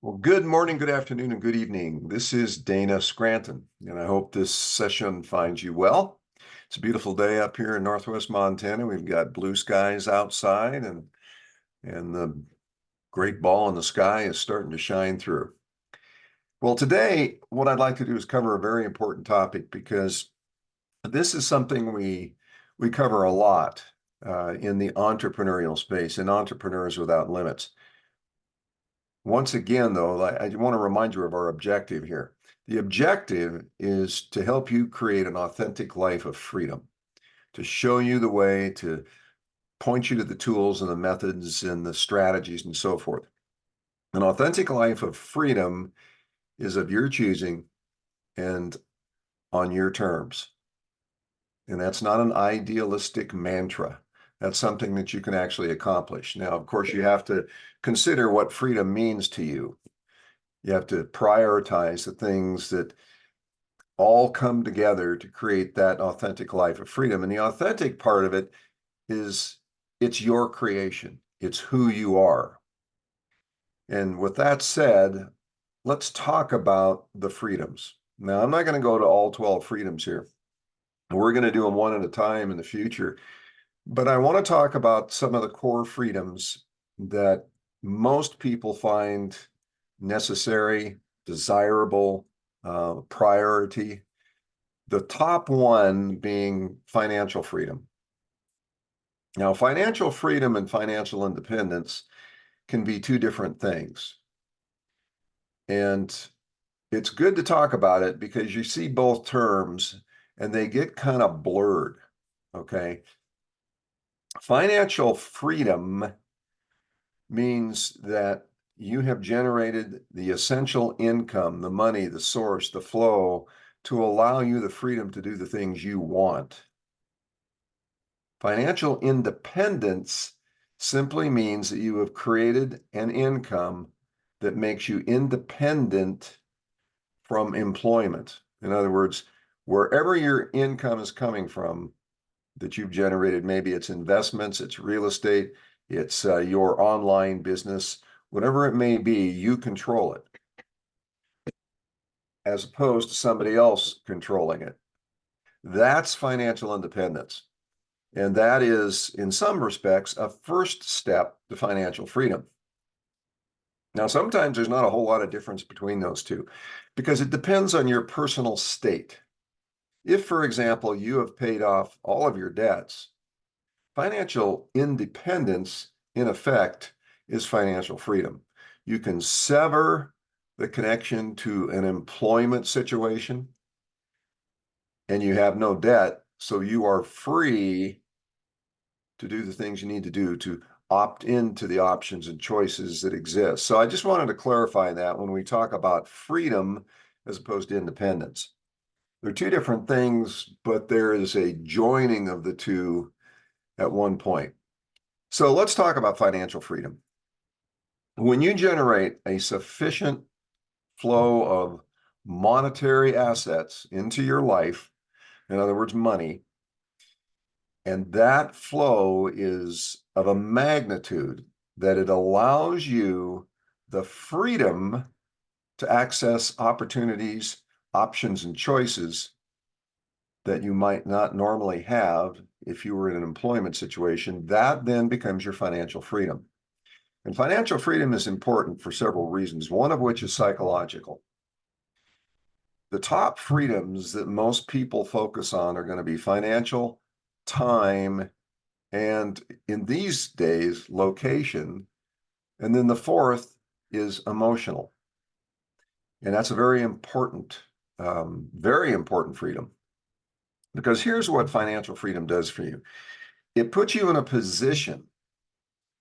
Well, good morning, good afternoon, and good evening. This is Dana Scranton, and I hope this session finds you well. It's a beautiful day up here in Northwest Montana. We've got blue skies outside, and the great ball in the sky is starting to shine through. Well, today, what I'd like to do is cover a very important topic because this is something we cover a lot in the entrepreneurial space, in Entrepreneurs Without Limits. Once again, though, I want to remind you of our objective here. The objective is to help you create an authentic life of freedom, to show you the way, to point you to the tools and the methods and the strategies and so forth. An authentic life of freedom is of your choosing and on your terms. And that's not an idealistic mantra. That's something that you can actually accomplish. Now, of course, you have to consider what freedom means to you. You have to prioritize the things that all come together to create that authentic life of freedom. And the authentic part of it is it's your creation. It's who you are. And with that said, let's talk about the freedoms. Now, I'm not going to go to all 12 freedoms here. We're going to do them one at a time in the future. But I want to talk about some of the core freedoms that most people find necessary, desirable, priority. The top one being financial freedom. Now, financial freedom and financial independence can be two different things. And it's good to talk about it because you see both terms and they get kind of blurred, okay? Financial freedom means that you have generated the essential income, the money, the source, the flow to allow you the freedom to do the things you want. Financial independence simply means that you have created an income that makes you independent from employment. In other words, wherever your income is coming from that you've generated, maybe it's investments, it's real estate, it's your online business, whatever it may be, you control it, as opposed to somebody else controlling it. That's financial independence. And that is, in some respects, a first step to financial freedom. Now, sometimes there's not a whole lot of difference between those two because it depends on your personal state. If, for example, you have paid off all of your debts, financial independence, in effect, is financial freedom. You can sever the connection to an employment situation and you have no debt, so you are free to do the things you need to do to opt into the options and choices that exist. So I just wanted to clarify that when we talk about freedom as opposed to independence. They're two different things, but there is a joining of the two at one point. So let's talk about financial freedom. When you generate a sufficient flow of monetary assets into your life, in other words, money, and that flow is of a magnitude that it allows you the freedom to access opportunities, options, and choices that you might not normally have if you were in an employment situation, that then becomes your financial freedom. And financial freedom is important for several reasons, one of which is psychological. The top freedoms that most people focus on are going to be financial, time, and in these days, location. And then the fourth is emotional. And that's a very important freedom. Because here's what financial freedom does for you. It puts you in a position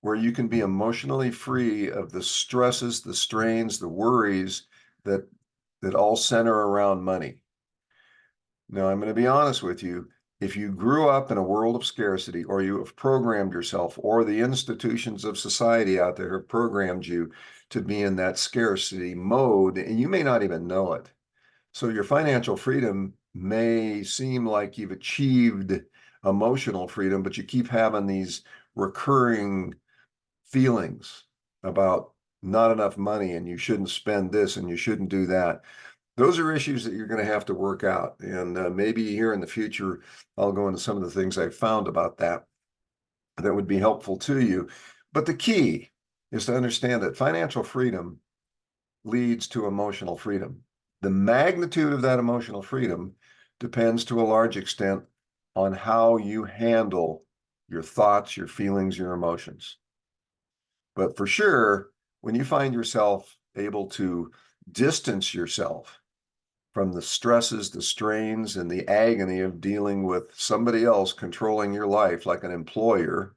where you can be emotionally free of the stresses, the strains, the worries that all center around money. Now, I'm going to be honest with you. If you grew up in a world of scarcity, or you have programmed yourself, or the institutions of society out there have programmed you to be in that scarcity mode, and you may not even know it. So your financial freedom may seem like you've achieved emotional freedom, but you keep having these recurring feelings about not enough money and you shouldn't spend this and you shouldn't do that. Those are issues that you're going to have to work out. And maybe here in the future, I'll go into some of the things I've found about that that would be helpful to you. But the key is to understand that financial freedom leads to emotional freedom. The magnitude of that emotional freedom depends to a large extent on how you handle your thoughts, your feelings, your emotions. But for sure, when you find yourself able to distance yourself from the stresses, the strains, and the agony of dealing with somebody else controlling your life, like an employer,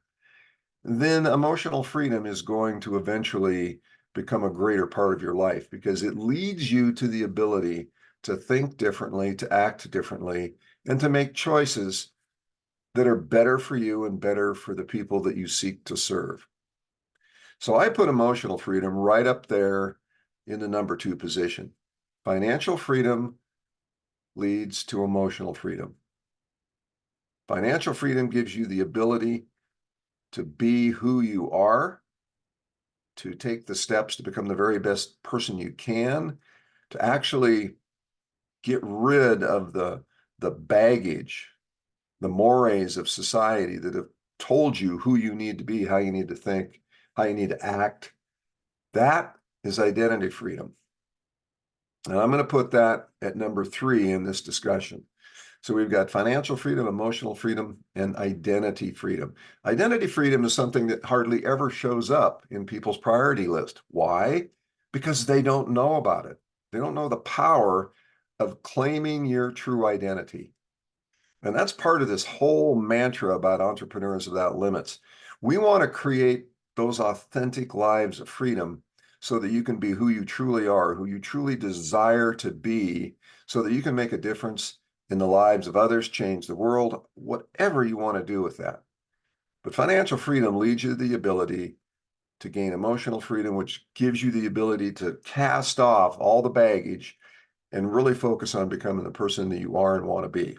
then emotional freedom is going to eventually become a greater part of your life because it leads you to the ability to think differently, to act differently, and to make choices that are better for you and better for the people that you seek to serve. So I put emotional freedom right up there in the number 2 position. Financial freedom leads to emotional freedom. Financial freedom gives you the ability to be who you are, to take the steps to become the very best person you can, to actually get rid of the baggage, the mores of society that have told you who you need to be, how you need to think, how you need to act. That is identity freedom. And I'm going to put that at number 3 in this discussion. So we've got financial freedom, emotional freedom, and identity freedom. Identity freedom is something that hardly ever shows up in people's priority list. Why? Because they don't know about it. They don't know the power of claiming your true identity. And that's part of this whole mantra about entrepreneurs without limits. We want to create those authentic lives of freedom so that you can be who you truly are, who you truly desire to be, so that you can make a difference in the lives of others, change the world, whatever you want to do with that. But financial freedom leads you to the ability to gain emotional freedom, which gives you the ability to cast off all the baggage and really focus on becoming the person that you are and want to be.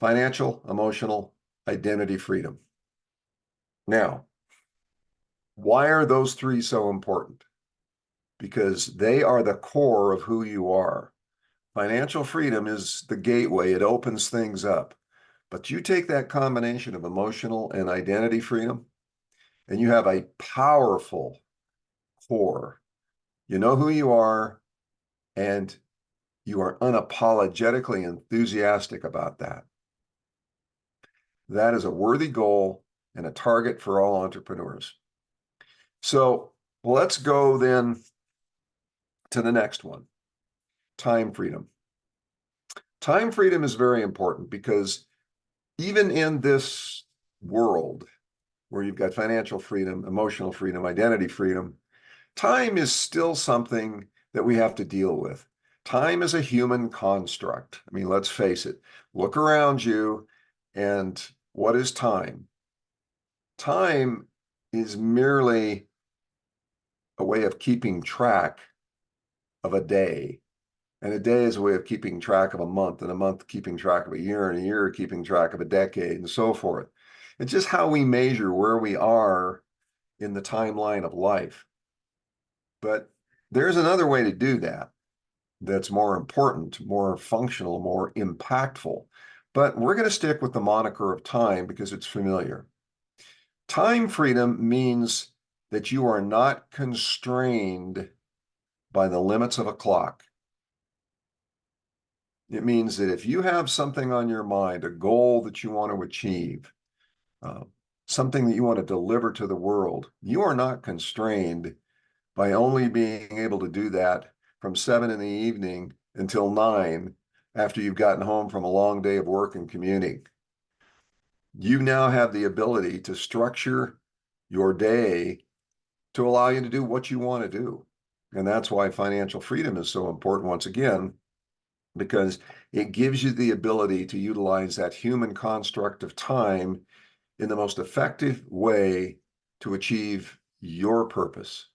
Financial, emotional, identity freedom. Now, why are those 3 so important? Because they are the core of who you are. Financial freedom is the gateway. It opens things up. But you take that combination of emotional and identity freedom, and you have a powerful core. You know who you are, and you are unapologetically enthusiastic about that. That is a worthy goal and a target for all entrepreneurs. So let's go then to the next one, time freedom. Time freedom is very important because even in this world where you've got financial freedom, emotional freedom, identity freedom, time is still something that we have to deal with. Time is a human construct. I mean, let's face it. Look around you, and what is time? Time is merely a way of keeping track of a day. And a day is a way of keeping track of a month, and a month keeping track of a year, and a year keeping track of a decade, and so forth. It's just how we measure where we are in the timeline of life. But there's another way to do that that's more important, more functional, more impactful. But we're going to stick with the moniker of time because it's familiar. Time freedom means that you are not constrained by the limits of a clock. It means that if you have something on your mind, a goal that you want to achieve, uh, something that you want to deliver to the world, you are not constrained by only being able to do that from 7 in the evening until 9 after you've gotten home from a long day of work and commuting. You now have the ability to structure your day to allow you to do what you want to do. And that's why financial freedom is so important once again, because it gives you the ability to utilize that human construct of time in the most effective way to achieve your purpose.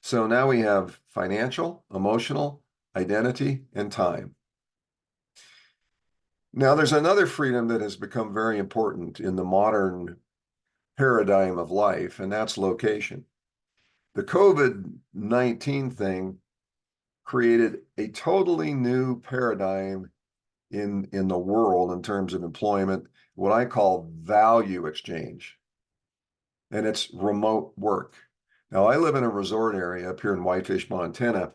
So now we have financial, emotional, identity, and time. Now there's another freedom that has become very important in the modern paradigm of life, and that's location. The COVID-19 thing created a totally new paradigm in the world in terms of employment, what I call value exchange, and it's remote work. Now, I live in a resort area up here in Whitefish, Montana,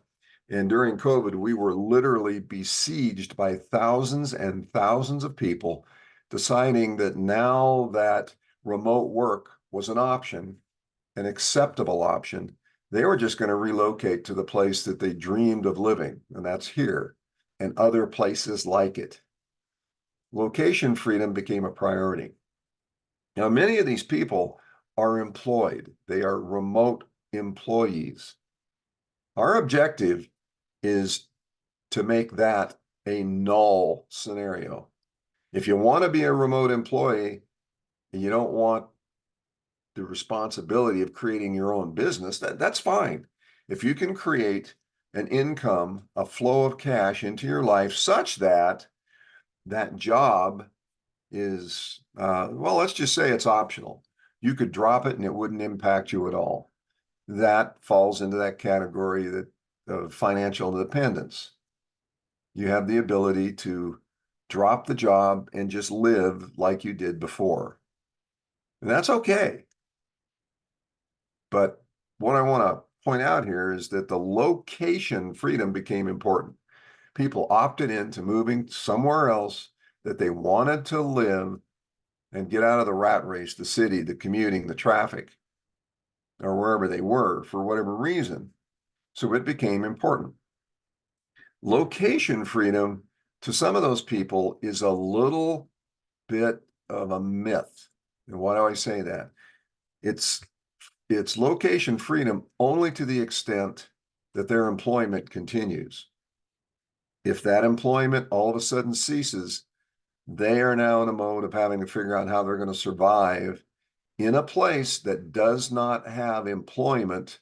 and during COVID, we were literally besieged by thousands and thousands of people deciding that now that remote work was an option, an acceptable option, they were just going to relocate to the place that they dreamed of living, and that's here and other places like it. Location freedom became a priority. Now, many of these people are employed, they are remote employees. Our objective is to make that a null scenario. If you want to be a remote employee and you don't want the responsibility of creating your own business, that's fine. If you can create an income, a flow of cash into your life such that that job is, well, let's just say it's optional. You could drop it and it wouldn't impact you at all. That falls into that category of financial independence. You have the ability to drop the job and just live like you did before. And that's okay. But what I want to point out here is that the location freedom became important. People opted into moving somewhere else that they wanted to live and get out of the rat race, the city, the commuting, the traffic, or wherever they were for whatever reason. So it became important. Location freedom to some of those people is a little bit of a myth. And why do I say that? It's location freedom only to the extent that their employment continues. If that employment all of a sudden ceases, they are now in a mode of having to figure out how they're going to survive in a place that does not have employment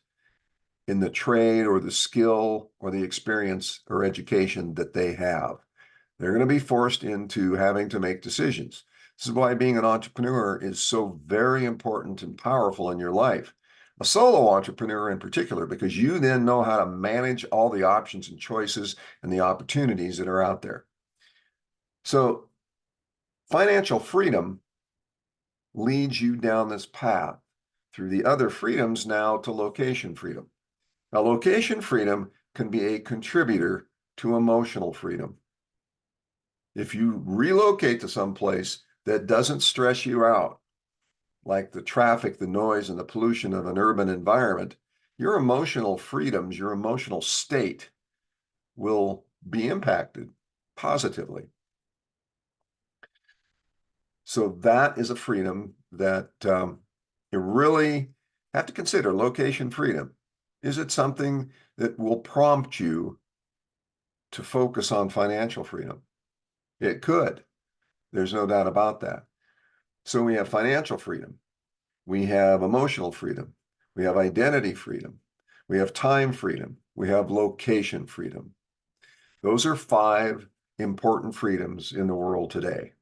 in the trade or the skill or the experience or education that they have. They're going to be forced into having to make decisions. This is why being an entrepreneur is so very important and powerful in your life. A solo entrepreneur in particular, because you then know how to manage all the options and choices and the opportunities that are out there. So financial freedom leads you down this path through the other freedoms now to location freedom. Now, location freedom can be a contributor to emotional freedom. If you relocate to some place that doesn't stress you out, like the traffic, the noise, and the pollution of an urban environment, your emotional freedoms, your emotional state will be impacted positively. So that is a freedom that you really have to consider, location freedom. Is it something that will prompt you to focus on financial freedom? It could. There's no doubt about that. So we have financial freedom. We have emotional freedom. We have identity freedom. We have time freedom. We have location freedom. Those are 5 important freedoms in the world today.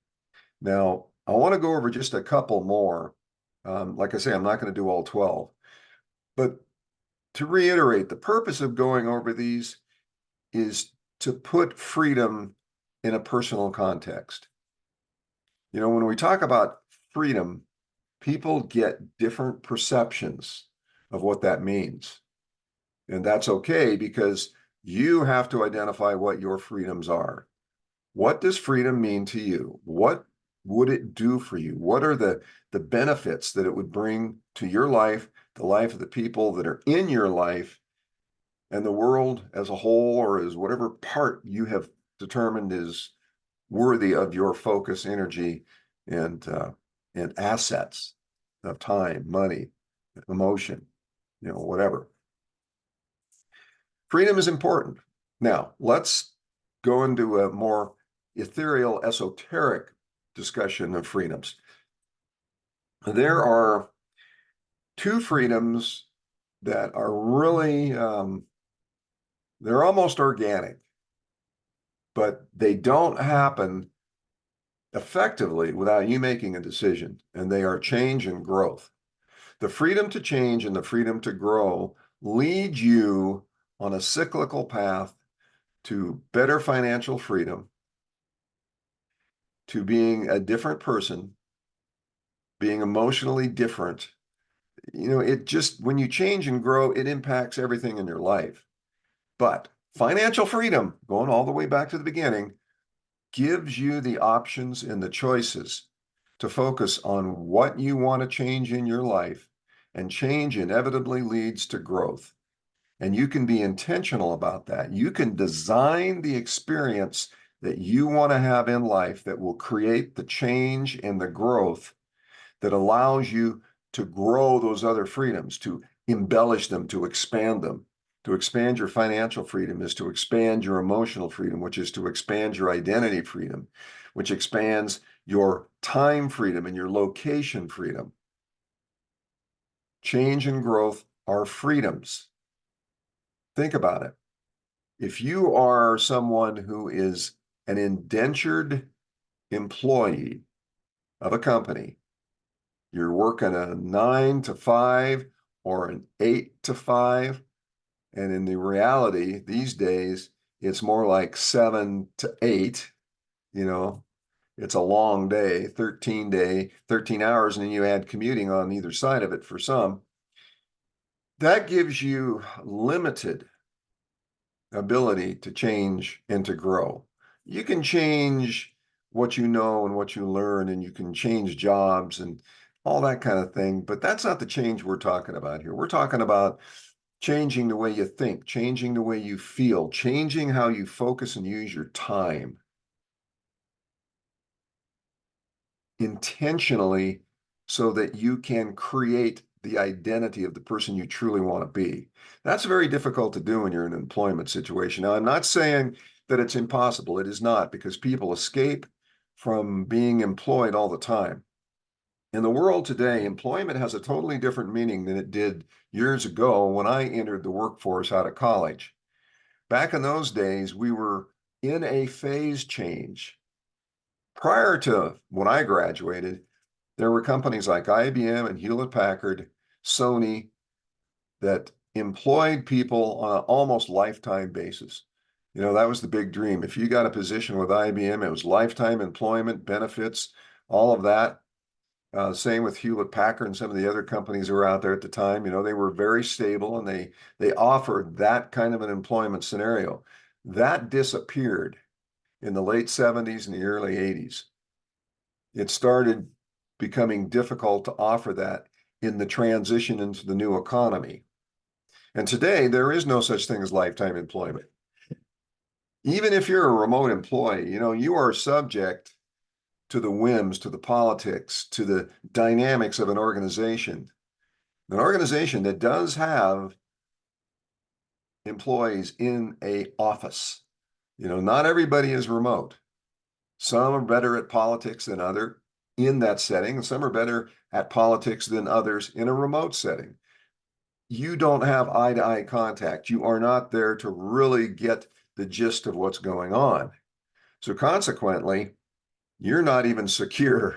Now, I want to go over just a couple more. Like I say, I'm not going to do all 12. But to reiterate, the purpose of going over these is to put freedom in a personal context. You know, when we talk about freedom, people get different perceptions of what that means. And that's okay because you have to identify what your freedoms are. What does freedom mean to you? What would it do for you? What are the benefits that it would bring to your life, the life of the people that are in your life, and the world as a whole, or as whatever part you have determined is worthy of your focus, energy, and assets of time, money, emotion, whatever. Freedom is important. Now, let's go into a more ethereal, esoteric discussion of freedoms. There are 2 freedoms that are really, they're almost organic, but they don't happen effectively without you making a decision, and they are change and growth. The freedom to change and the freedom to grow lead you on a cyclical path to better financial freedom, to being a different person, being emotionally different. It just, when you change and grow, it impacts everything in your life. But financial freedom, going all the way back to the beginning, gives you the options and the choices to focus on what you want to change in your life, and change inevitably leads to growth. And you can be intentional about that. You can design the experience that you want to have in life that will create the change and the growth that allows you to grow those other freedoms, to embellish them, to expand them. To expand your financial freedom is to expand your emotional freedom, which is to expand your identity freedom, which expands your time freedom and your location freedom. Change and growth are freedoms. Think about it. If you are someone who is an indentured employee of a company, you're working a 9 to 5 or an 8 to 5, and in the reality these days, it's more like 7 to 8. It's a long day, 13 hours, and then you add commuting on either side of it for some. That gives you limited ability to change and to grow. You can change what you know and what you learn, and you can change jobs and all that kind of thing, but that's not the change we're talking about here. We're talking about changing the way you think, changing the way you feel, changing how you focus and use your time intentionally so that you can create the identity of the person you truly want to be. That's very difficult to do when you're in an employment situation. Now, I'm not saying that it's impossible. It is not, because people escape from being employed all the time. In the world today, employment has a totally different meaning than it did years ago when I entered the workforce out of college. Back in those days, we were in a phase change. Prior to when I graduated, there were companies like IBM and Hewlett-Packard, Sony, that employed people on an almost lifetime basis. That was the big dream. If you got a position with IBM, it was lifetime employment, benefits, all of that. Same with Hewlett-Packard and some of the other companies that were out there at the time. They were very stable, and they offered that kind of an employment scenario. That disappeared in the late 70s and the early 80s. It started becoming difficult to offer that in the transition into the new economy. And today, there is no such thing as lifetime employment. Even if you're a remote employee, you are subject to the whims, to the politics, to the dynamics of an organization. An organization that does have employees in an office. Not everybody is remote. Some are better at politics than others in that setting, and some are better at politics than others in a remote setting. You don't have eye-to-eye contact. You are not there to really get the gist of what's going on. So consequently, you're not even secure.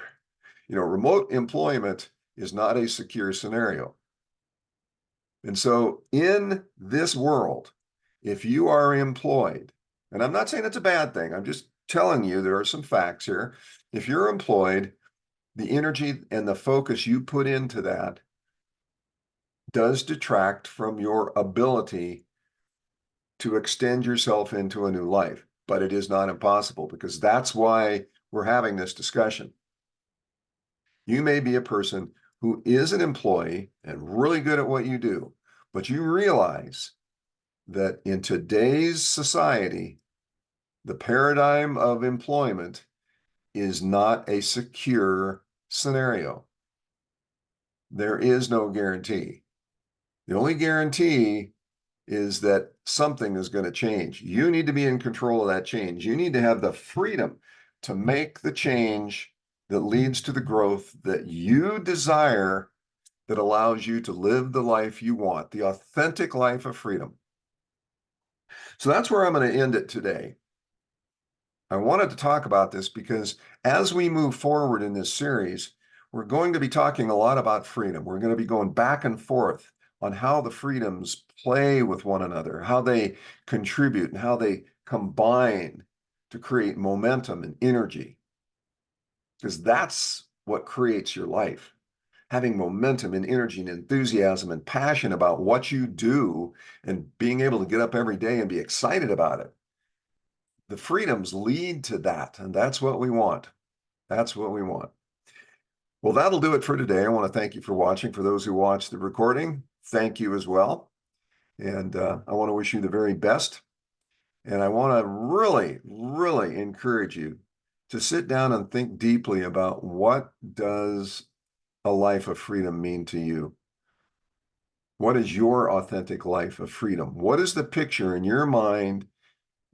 Remote employment is not a secure scenario. And so in this world, if you are employed, and I'm not saying it's a bad thing, I'm just telling you there are some facts here. If you're employed, the energy and the focus you put into that does detract from your ability to extend yourself into a new life. But it is not impossible, because that's why we're having this discussion. You may be a person who is an employee and really good at what you do, but you realize that in today's society, the paradigm of employment is not a secure scenario. There is no guarantee. The only guarantee is that something is going to change. You need to be in control of that change. You need to have the freedom to make the change that leads to the growth that you desire, that allows you to live the life you want, the authentic life of freedom. So that's where I'm going to end it today. I wanted to talk about this because as we move forward in this series, we're going to be talking a lot about freedom. We're going to be going back and forth on how the freedoms play with one another, how they contribute, and how they combine to create momentum and energy. Because that's what creates your life. Having momentum and energy and enthusiasm and passion about what you do and being able to get up every day and be excited about it. The freedoms lead to that, and that's what we want. That's what we want. Well, that'll do it for today. I want to thank you for watching. For those who watched the recording, thank you as well. And I want to wish you the very best. And I want to really, really encourage you to sit down and think deeply about what does a life of freedom mean to you? What is your authentic life of freedom? What is the picture in your mind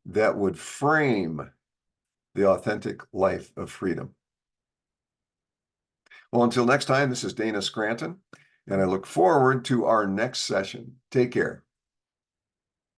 that would frame the authentic life of freedom? Well, until next time, this is Dana Scranton, and I look forward to our next session. Take care.